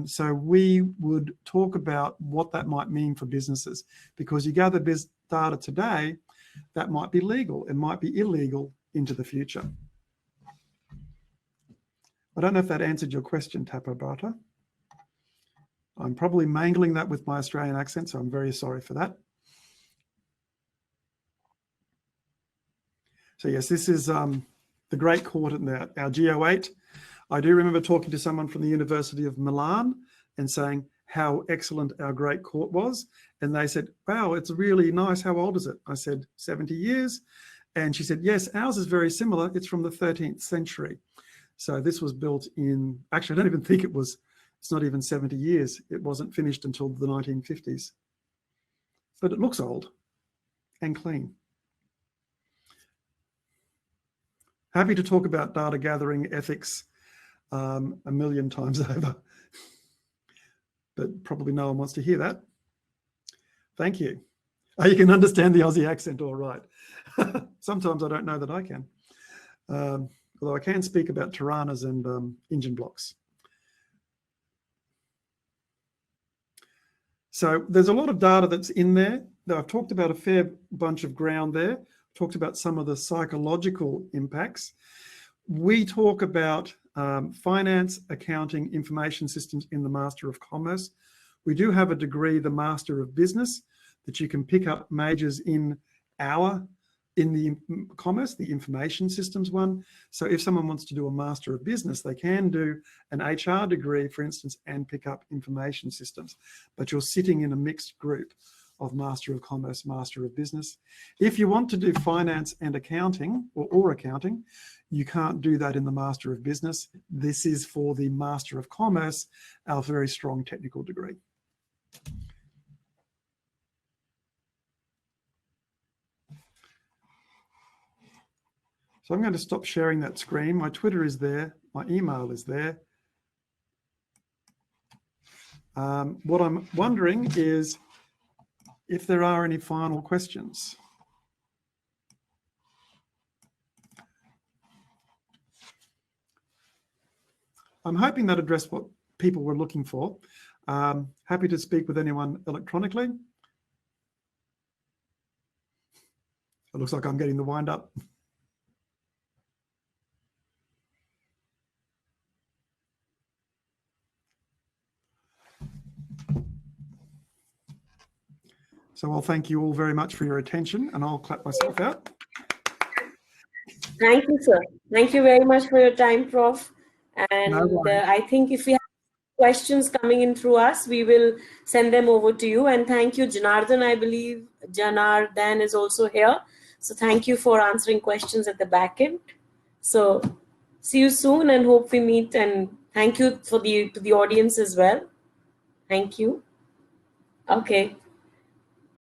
So we would talk about what that might mean for businesses, because you gather data today, that might be legal, it might be illegal into the future. I don't know if that answered your question, Tapabata. I'm probably mangling that with my Australian accent, so I'm very sorry for that. So yes, this is the Great Court and our GO8. I do remember talking to someone from the University of Milan and saying how excellent our Great Court was. And they said, wow, it's really nice. How old is it? I said, 70 years. And she said, yes, ours is very similar. It's from the 13th century. So this was built in, actually, I don't even think it's not even 70 years. It wasn't finished until the 1950s. But it looks old and clean. Happy to talk about data gathering ethics a million times over. But probably no one wants to hear that. Thank you. Oh, you can understand the Aussie accent all right. Sometimes I don't know that I can. Although I can speak about Tiranas and engine blocks. So there's a lot of data that's in there. I've talked about a fair bunch of ground there. Talked about some of the psychological impacts. We talk about finance, accounting, information systems in the Master of Commerce. We do have a degree, the Master of Business, that you can pick up majors in the commerce, the information systems one. So if someone wants to do a Master of Business, they can do an HR degree, for instance, and pick up information systems. But you're sitting in a mixed group of Master of Commerce, Master of Business. If you want to do finance and accounting or accounting, you can't do that in the Master of Business. This is for the Master of Commerce, our very strong technical degree. So I'm going to stop sharing that screen. My Twitter is there. My email is there. What I'm wondering is if there are any final questions. I'm hoping that addressed what people were looking for. Happy to speak with anyone electronically. It looks like I'm getting the wind up. So I'll thank you all very much for your attention, and I'll clap myself out. Thank you, sir. Thank you very much for your time, Prof. And No I think if we have questions coming in through us, we will send them over to you. And thank you, Janardhan. I believe Janardhan is also here. So thank you for answering questions at the back end. So see you soon and hope we meet. And thank you to the audience as well. Thank you. Okay.